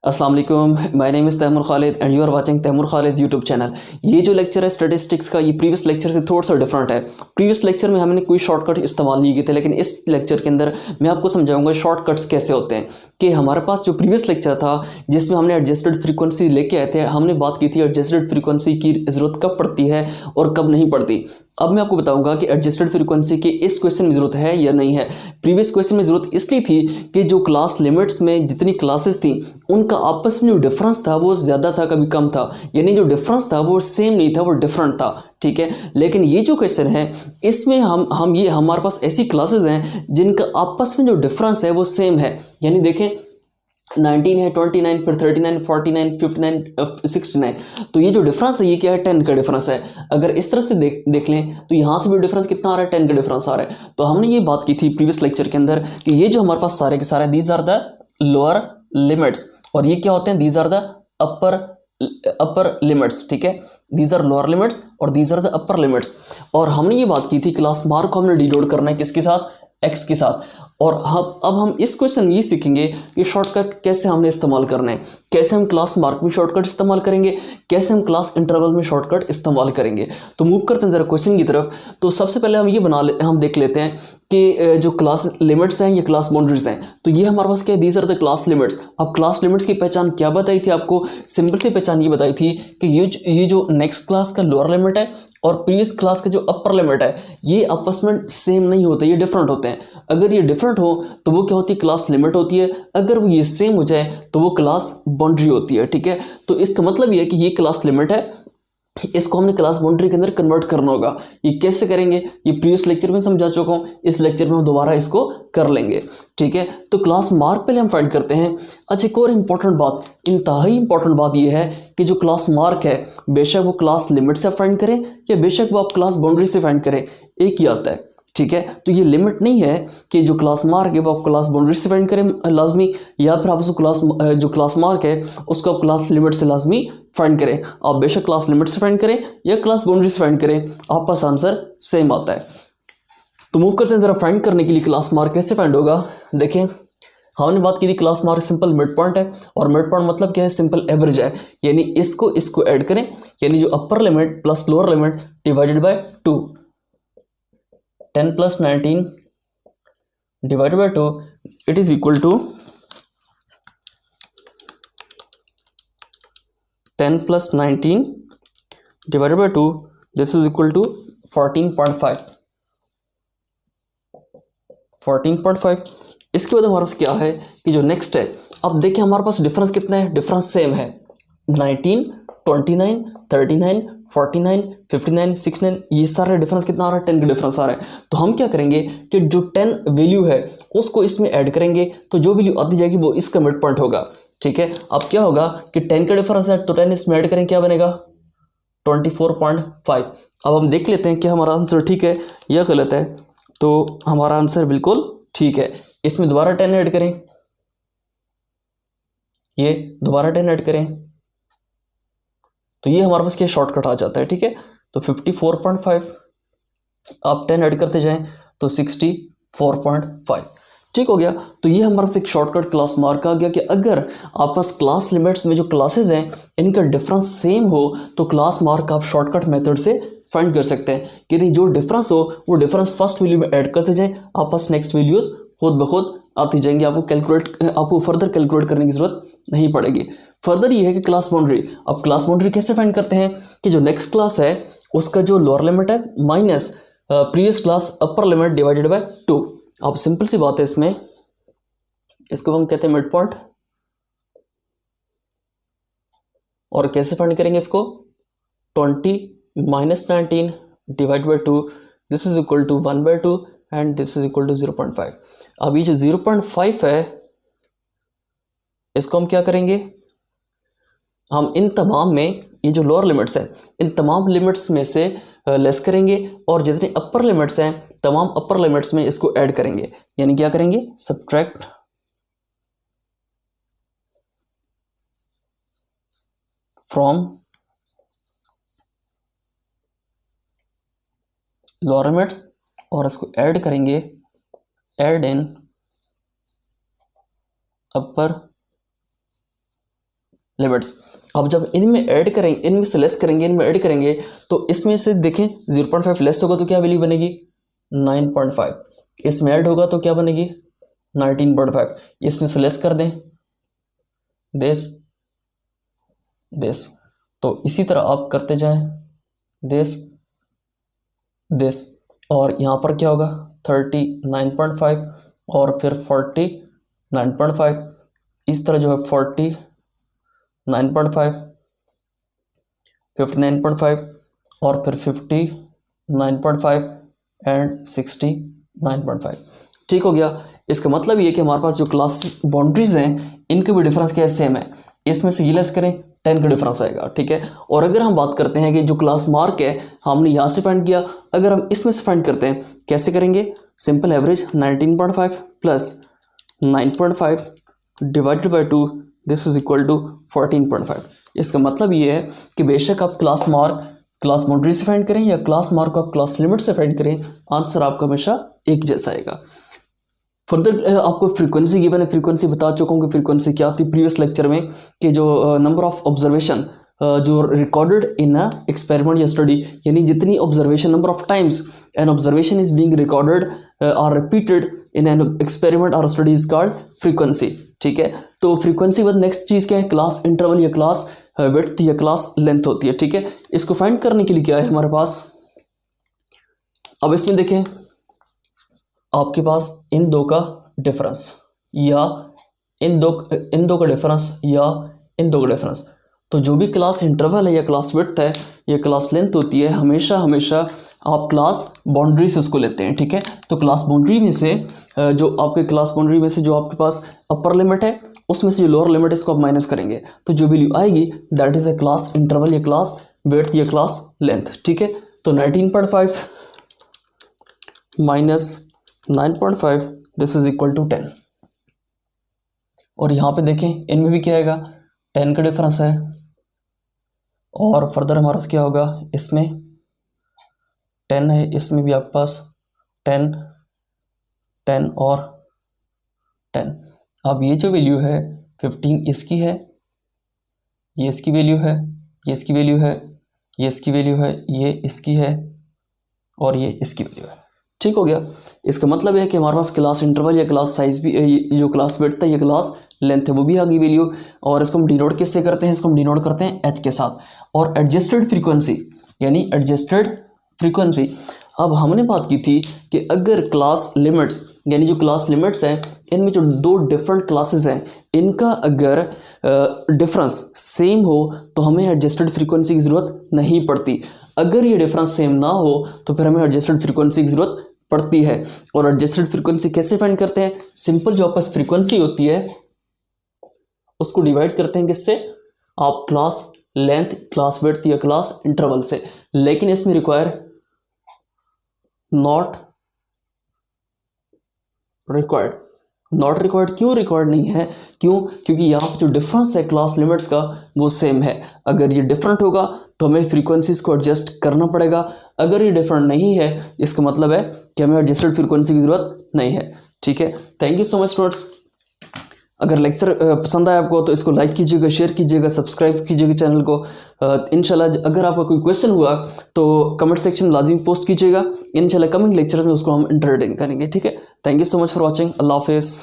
अस्सलाम वालेकुम, my name is Taimur Khalid and you are watching Taimur Khalid YouTube channel. ये जो लेक्चर है स्टैटिस्टिक्स का, ये प्रीवियस लेक्चर से थोड़ा सा डिफरेंट है। प्रीवियस लेक्चर में हमने कोई शॉर्टकट इस्तेमाल नहीं किए थे, लेकिन इस लेक्चर के अंदर मैं आपको समझाऊंगा शॉर्टकट्स कैसे होते हैं। कि हमारे पास जो प्रीवियस लेक्चर था जिसमें हमने एडजस्टेड फ्रीक्वेंसी लेके आए थे, हमने बात की थी एडजस्टेड फ्रीक्वेंसी की ज़रूरत कब पड़ती है और कब नहीं पड़ती। अब मैं आपको बताऊंगा कि एडजस्टेड फ्रीक्वेंसी की इस क्वेश्चन में ज़रूरत है या नहीं है। प्रीवियस क्वेश्चन में ज़रूरत इसलिए थी कि जो क्लास लिमिट्स में जितनी क्लासेस थी उनका आपस में जो डिफरेंस था वो ज़्यादा था, कभी कम था। यानी जो डिफरेंस था वो सेम नहीं था, वो डिफरेंट था। ठीक है, लेकिन ये जो क्वेश्चन है इसमें हम ये हमारे पास ऐसी क्लासेस हैं जिनका आपस में जो डिफरेंस है वो सेम है। यानी देखें 19 है, 29, फिर 39, 49, 59, 69। तो ये जो डिफरेंस है ये क्या है? 10 का डिफरेंस है। अगर इस तरफ से देख लें तो यहाँ से भी डिफरेंस कितना आ रहा है? 10 का डिफरेंस आ रहा है। तो हमने ये बात की थी प्रीवियस लेक्चर के अंदर कि ये जो हमारे पास सारे के सारे these are the lower limits, और ये क्या होते हैं? These are the upper limits. ठीक है, दीज आर लोअर लिमिट्स और these are the upper limits. और हमने ये बात की थी क्लास मार्क को हमने डिनोट करना है किसके साथ? एक्स के साथ। और हम इस क्वेश्चन में ये सीखेंगे कि शॉर्टकट कैसे हमने इस्तेमाल करना है, कैसे हम क्लास मार्क में शॉर्टकट इस्तेमाल करेंगे, कैसे हम क्लास इंटरवल में शॉर्टकट इस्तेमाल करेंगे। तो मूव करते हैं ज़रा क्वेश्चन की तरफ। तो सबसे पहले हम देख लेते हैं कि जो क्लास लिमिट्स हैं ये क्लास बाउंड्रीज हैं। तो ये हमारे पास क्या है? These are the class limits. अब क्लास लिमिट्स की पहचान क्या बताई थी आपको? सिंपल सी पहचान ये बताई थी कि ये जो नेक्स्ट क्लास का लोअर लिमिट है और प्रीवियस क्लास का जो अपर लिमिट है ये आपस में सेम नहीं होते, ये डिफरेंट होते हैं। अगर ये डिफरेंट हो तो वो क्या होती है? क्लास लिमिट होती है। अगर वो ये सेम हो जाए तो वो क्लास बाउंड्री होती है। ठीक है, तो इसका मतलब ये है कि ये क्लास लिमिट है, इसको हमने क्लास बाउंड्री के अंदर कन्वर्ट करना होगा। ये कैसे करेंगे ये प्रीवियस लेक्चर में समझा चुका हूँ, इस लेक्चर में हम दोबारा इसको कर लेंगे। ठीक है, तो क्लास मार्क पहले हम फाइंड करते हैं। अच्छा, एक और इंपॉर्टेंट बात, इंतहाई इंपॉर्टेंट बात यह है कि जो क्लास मार्क है बेशक वो क्लास लिमिट से फाइंड करें या बेशक वो आप क्लास बाउंड्री से फाइंड करें, एक ही आता है। ठीक है, तो ये लिमिट नहीं है कि जो क्लास मार्क है वो आप क्लास बाउंड्री से फाइंड करें लाजमी, या फिर आप उसको जो क्लास मार्क है उसको आप क्लास लिमिट से लाजमी फाइंड करें। आप बेशक क्लास लिमिट से फाइंड करें या क्लास बाउंड्री से फाइंड करें, आपका आंसर सेम आता है। तो मूव करते हैं ज़रा फाइंड करने के लिए क्लास मार्क कैसे फाइंड होगा। देखें, हमने बात की थी class mark simple mid point है, और मिड पॉइंट मतलब क्या है? सिंपल एवरेज है। यानी इसको ऐड करें, यानी जो upper limit plus lower limit divided by 2, 10 plus 19 divided by 2, it is equal to 10 plus 19 divided by 2, this is equal to 14.5। 14.5। इसके बाद हमारे पास क्या है कि जो नेक्स्ट है, अब देखिए हमारे पास डिफरेंस कितना है? डिफरेंस सेम है। 19, 29, 39, 49, 59, 69, ये सारा डिफरेंस कितना आ रहा है? 10 का डिफरेंस आ रहा है। तो हम क्या करेंगे कि जो 10 वैल्यू है उसको इसमें ऐड करेंगे, तो जो वैल्यू आती जाएगी वो इसका मिड पॉइंट होगा। ठीक है, अब क्या होगा कि 10 का डिफरेंस है तो 10 इसमें ऐड करें, क्या बनेगा? 24.5। अब हम देख लेते हैं कि हमारा आंसर ठीक है या गलत है। तो हमारा आंसर बिल्कुल ठीक है। इसमें दोबारा 10 ऐड करें, ये दोबारा 10 ऐड करें, तो ये हमारे पास क्या शॉर्टकट आ जाता है। ठीक है, तो 54.5 आप 10 ऐड करते जाएं तो 64.5। ठीक हो गया। तो ये हमारे पास एक शॉर्टकट क्लास मार्क आ गया कि अगर आपस क्लास लिमिट्स में जो क्लासेस हैं इनका डिफरेंस सेम हो तो क्लास मार्क आप शॉर्टकट मेथड से फाइंड कर सकते हैं कि नहीं, जो डिफरेंस हो वो डिफरेंस फर्स्ट वैल्यू में ऐड करते जाएं, आपस नेक्स्ट वैल्यूज खुद ब खुद आती जाएंगी। आपको फर्दर कैलकुलेट करने की जरूरत नहीं पड़ेगी। फर्दर ये है कि क्लास बाउंड्री, अब क्लास बाउंड्री कैसे फाइंड करते हैं कि जो नेक्स्ट क्लास है उसका जो लोअर लिमिट है minus previous class upper limit divided by 2। अब सिंपल सी बात है, इसमें इसको हम कहते हैं मिड पॉइंट। और कैसे फाइंड करेंगे इसको? 20 minus 19 divide by 2, this is equal to 1/2 and this is equal to 0.5। अब ये जो 0.5 है इसको हम क्या करेंगे? हम इन तमाम में ये जो लोअर लिमिट्स है इन तमाम लिमिट्स में से लेस करेंगे, और जितने अपर लिमिट्स हैं तमाम अपर लिमिट्स में इसको ऐड करेंगे। यानी क्या करेंगे? सब्ट्रैक्ट फ्रॉम लोअर लिमिट्स और इसको ऐड करेंगे, ऐड इन अपर लिमिट्स। अब जब इनमें ऐड करेंगे, इनमें से लेस करेंगे, इनमें ऐड करेंगे, तो इसमें से देखें 0.5 लेस होगा तो क्या वैल्यू बनेगी 9.5, इसमें ऐड होगा तो क्या बनेगी 19.5, इसमें से लेस कर दें दिस, तो इसी तरह आप करते जाएं दिस, और यहाँ पर क्या होगा 39.5 और फिर 49.5, इस तरह जो है 49.5, 59.5 और फिर 59.5 एंड 69.5। ठीक हो गया। इसका मतलब ये कि हमारे पास जो क्लास बाउंड्रीज हैं इनके भी डिफरेंस क्या है, सेम है। इसमें से ये लेस करें 10 का डिफरेंस आएगा, ठीक है। और अगर हम बात करते हैं कि जो क्लास मार्क है हमने यहाँ से फाइंड किया, अगर हम इसमें से फाइंड करते हैं कैसे करेंगे, simple average 19.5 plus 9.5 divided by 2, this is equal to 14.5। इसका मतलब ये है कि बेशक आप क्लास मार्क क्लास बाउंड्री से फाइंड करें या क्लास मार्क को आप क्लास लिमिट से फाइंड करें, आंसर आपका हमेशा एक जैसा आएगा। फर्दर आपको फ्रीक्वेंसी गिवन है, फ्रीक्वेंसी बता चुका हूँ कि फ्रीक्वेंसी क्या होती है प्रीवियस लेक्चर में, कि जो नंबर ऑफ ऑब्जर्वेशन जो रिकॉर्डेड इन अ एक्सपेरिमेंट या स्टडी, यानी जितनी observation, number of times an observation is being recorded और रिपीटेड इन एन एक्सपेरिमेंट और स्टडी इज कॉल्ड फ्रीक्वेंसी, ठीक है। तो फ्रीक्वेंसी के बाद नेक्स्ट चीज़ क्या है, क्लास इंटरवल या क्लास विड्थ या क्लास लेंथ होती है, ठीक है। इसको फाइंड करने के लिए क्या है हमारे पास, अब इसमें देखें आपके पास इन दो का डिफरेंस या इन दो का डिफरेंस या इन दो का डिफरेंस, तो जो भी क्लास इंटरवल है या क्लास विड्थ है या क्लास लेंथ होती है, हमेशा आप क्लास बाउंड्री से उसको लेते हैं, ठीक है। तो क्लास बाउंड्री में से जो आपके क्लास बाउंड्री में से जो आपके पास अपर लिमिट है उसमें से जो लोअर लिमिट है इसको आप माइनस करेंगे, तो जो वैल्यू आएगी that is a class interval या क्लास विड्थ या क्लास लेंथ, ठीक है। तो 19.5 minus 9.5 this is equal to 10, और यहाँ पे देखें इनमें भी क्या आएगा 10 का डिफरेंस है, और फर्दर हमारे पास क्या होगा, इसमें 10 है, इसमें भी आपके पास 10 और 10। अब ये जो वैल्यू है 15 इसकी है, ये इसकी वैल्यू है, ये इसकी वैल्यू है, ये इसकी वैल्यू है, ये इसकी है और ये इसकी वैल्यू है, ठीक हो गया। इसका मतलब है कि हमारे पास क्लास इंटरवल या क्लास साइज भी, ये जो क्लास विड्थ है, ये क्लास लेंथ है, वो भी आ गई वैल्यू। और इसको हम डिनोट किससे करते हैं, इसको हम डिनोट करते हैं एच के साथ। और एडजस्टेड फ्रीक्वेंसी यानी एडजस्टेड फ्रीक्वेंसी, अब हमने बात की थी कि अगर क्लास लिमिट्स यानी जो क्लास लिमिट्स हैं इनमें जो दो डिफरेंट क्लासेस हैं इनका अगर डिफरेंस सेम हो तो हमें एडजस्टेड फ्रीक्वेंसी की ज़रूरत नहीं पड़ती। अगर ये डिफरेंस सेम ना हो तो फिर हमें एडजस्टेड फ्रीक्वेंसी की ज़रूरत पड़ती है। और एडजस्टेड फ्रीक्वेंसी कैसे फाइंड करते हैं, सिंपल जो आपके पास फ्रीक्वेंसी होती है उसको डिवाइड करते हैं किससे, आप क्लास लेंथ, क्लास विड्थ या क्लास इंटरवल से। लेकिन इसमें रिक्वायर नॉट रिक्वायर्ड क्यों रिक्वायर्ड नहीं है, क्यों, क्योंकि यहाँ पर जो डिफरेंस है क्लास लिमिट्स का वो सेम है। अगर ये डिफरेंट होगा तो हमें फ्रीक्वेंसीज को एडजस्ट करना पड़ेगा, अगर ये डिफरेंट नहीं है इसका मतलब है कि हमें एडजस्टेड फ्रीक्वेंसी की ज़रूरत नहीं है, ठीक है। Thank you so much students. अगर लेक्चर पसंद आया आपको तो इसको लाइक कीजिएगा, शेयर कीजिएगा, सब्सक्राइब कीजिएगा चैनल को। इंशाल्लाह अगर आपका कोई क्वेश्चन हुआ तो कमेंट सेक्शन लाजिम पोस्ट कीजिएगा, इंशाल्लाह कमिंग लेक्चर में उसको हम एंटरटेन करेंगे, ठीक है। Thank you so much for watching, अल्लाह हाफिज़।